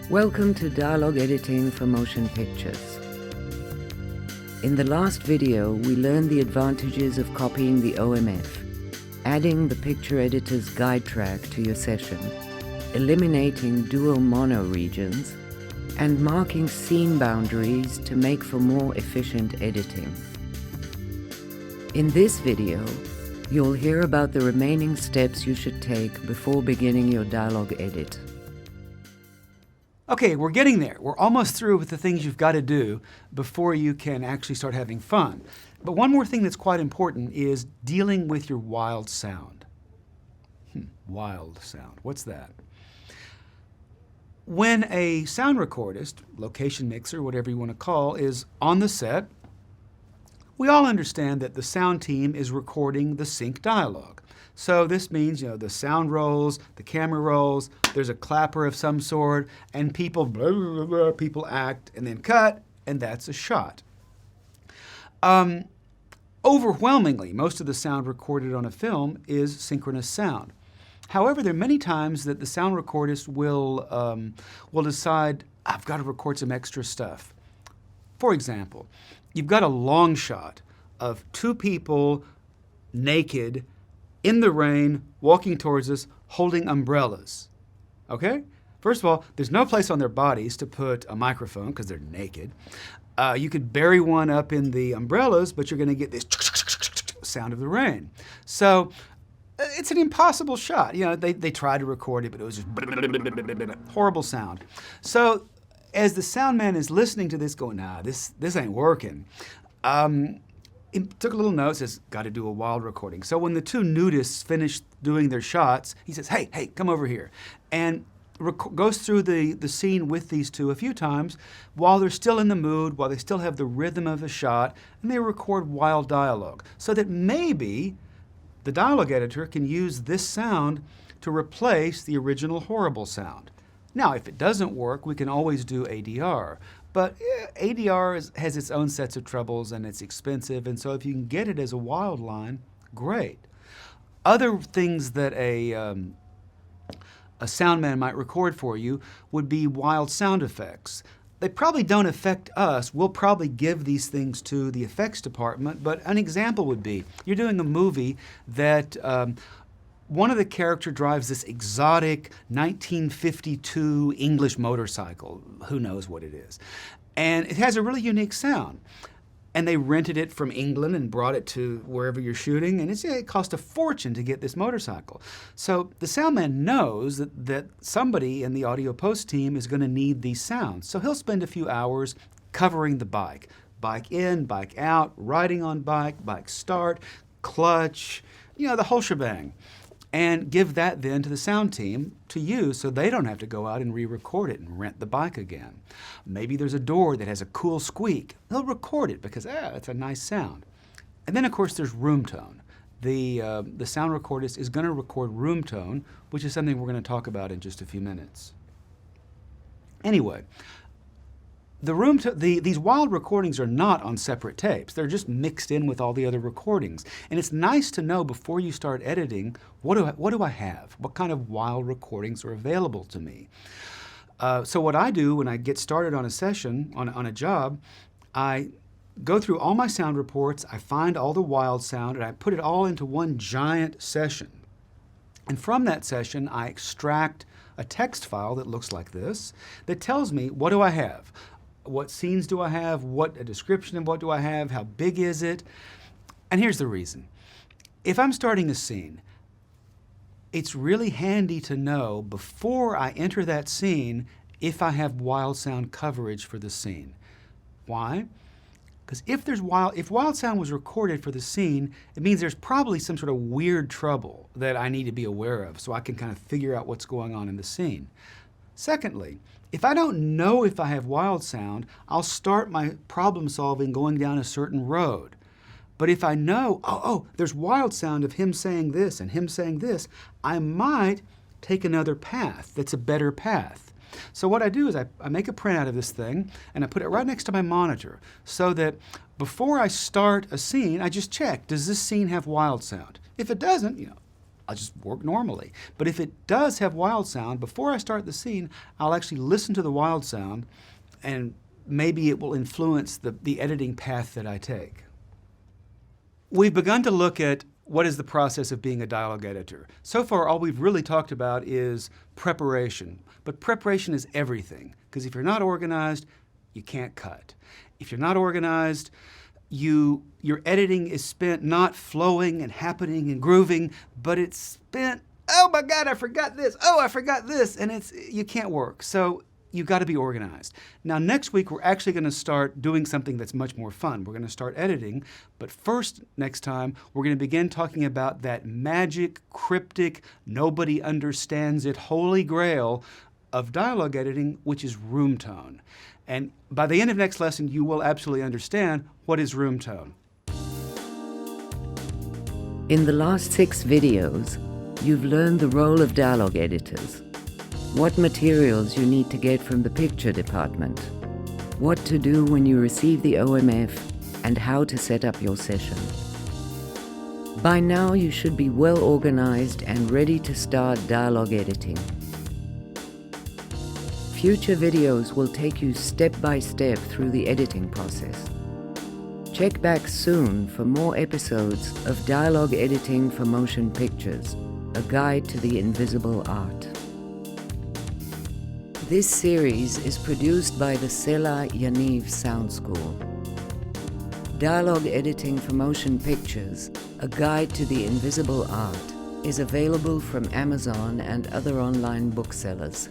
Welcome to Dialogue Editing for Motion Pictures. In the last video, we learned the advantages of copying the OMF, adding the picture editor's guide track to your session, eliminating dual mono regions, and marking scene boundaries to make for more efficient editing. In this video, you'll hear about the remaining steps you should take before beginning your dialogue edit. Okay, we're getting there. We're almost through with the things you've got to do before you can actually start having fun. But one more thing that's quite important is dealing with your wild sound. Wild sound, what's that? When a sound recordist, location mixer, whatever you want to call, is on the set, we all understand that the sound team is recording the sync dialogue. So this means, the sound rolls, the camera rolls, there's a clapper of some sort, and people blah, blah, blah, people act, and then cut, and that's a shot. Overwhelmingly, most of the sound recorded on a film is synchronous sound. However, there are many times that the sound recordist will decide, I've got to record some extra stuff. For example, you've got a long shot of two people naked in the rain, walking towards us, holding umbrellas. Okay? First of all, there's no place on their bodies to put a microphone because they're naked. You could bury one up in the umbrellas, but you're going to get this sound of the rain. So it's an impossible shot. They tried to record it, but it was just horrible sound. So as the sound man is listening to this going, nah, this ain't working, he took a little note, says, got to do a wild recording. So when the two nudists finish doing their shots, he says, hey, come over here. And goes through the scene with these two a few times while they're still in the mood, while they still have the rhythm of the shot, and they record wild dialogue. So that maybe the dialogue editor can use this sound to replace the original horrible sound. Now, if it doesn't work, we can always do ADR. But ADR has its own sets of troubles and it's expensive, and so if you can get it as a wild line, great. Other things that a sound man might record for you would be wild sound effects. They probably don't affect us. We'll probably give these things to the effects department, but an example would be, you're doing a movie that one of the characters drives this exotic 1952 English motorcycle. Who knows what it is? And it has a really unique sound. And they rented it from England and brought it to wherever you're shooting, and it cost a fortune to get this motorcycle. So the sound man knows that somebody in the audio post team is going to need these sounds. So he'll spend a few hours covering the bike. Bike in, bike out, riding on bike start, clutch, the whole shebang. And give that then to the sound team to use so they don't have to go out and re-record it and rent the bike again. Maybe there's a door that has a cool squeak. They'll record it because, it's a nice sound. And then, of course, there's room tone. The sound recordist is going to record room tone, which is something we're going to talk about in just a few minutes. Anyway, these wild recordings are not on separate tapes. They're just mixed in with all the other recordings. And it's nice to know before you start editing, what do I have? What kind of wild recordings are available to me? So what I do when I get started on a session, on a job, I go through all my sound reports, I find all the wild sound, and I put it all into one giant session. And from that session, I extract a text file that looks like this, that tells me, what do I have? What scenes do I have? What a description of what do I have? How big is it? And here's the reason. If I'm starting a scene, it's really handy to know before I enter that scene if I have wild sound coverage for the scene. Why? Because if wild sound was recorded for the scene, it means there's probably some sort of weird trouble that I need to be aware of so I can kind of figure out what's going on in the scene. Secondly, if I don't know if I have wild sound, I'll start my problem solving going down a certain road. But if I know, there's wild sound of him saying this and him saying this, I might take another path that's a better path. So what I do is I make a printout of this thing and I put it right next to my monitor so that before I start a scene, I just check, does this scene have wild sound? If it doesn't, I'll just work normally. But if it does have wild sound, before I start the scene, I'll actually listen to the wild sound, and maybe it will influence the editing path that I take. We've begun to look at what is the process of being a dialogue editor. So far, all we've really talked about is preparation. But preparation is everything, because if you're not organized, you can't cut. If you're not organized, your editing is spent not flowing and happening and grooving, but it's spent, oh my God, I forgot this, oh, I forgot this, and you can't work. So you've got to be organized. Now, next week, we're actually going to start doing something that's much more fun. We're going to start editing, but first, next time, we're going to begin talking about that magic, cryptic, nobody understands it, holy grail of dialogue editing, which is room tone. And by the end of next lesson, you will absolutely understand what is room tone. In the last 6 videos, you've learned the role of dialogue editors, what materials you need to get from the picture department, what to do when you receive the OMF, and how to set up your session. By now, you should be well organized and ready to start dialogue editing. Future videos will take you step by step through the editing process. Check back soon for more episodes of Dialogue Editing for Motion Pictures, a guide to the invisible art. This series is produced by the Sela Yaniv Sound School. Dialogue Editing for Motion Pictures, a guide to the invisible art, is available from Amazon and other online booksellers.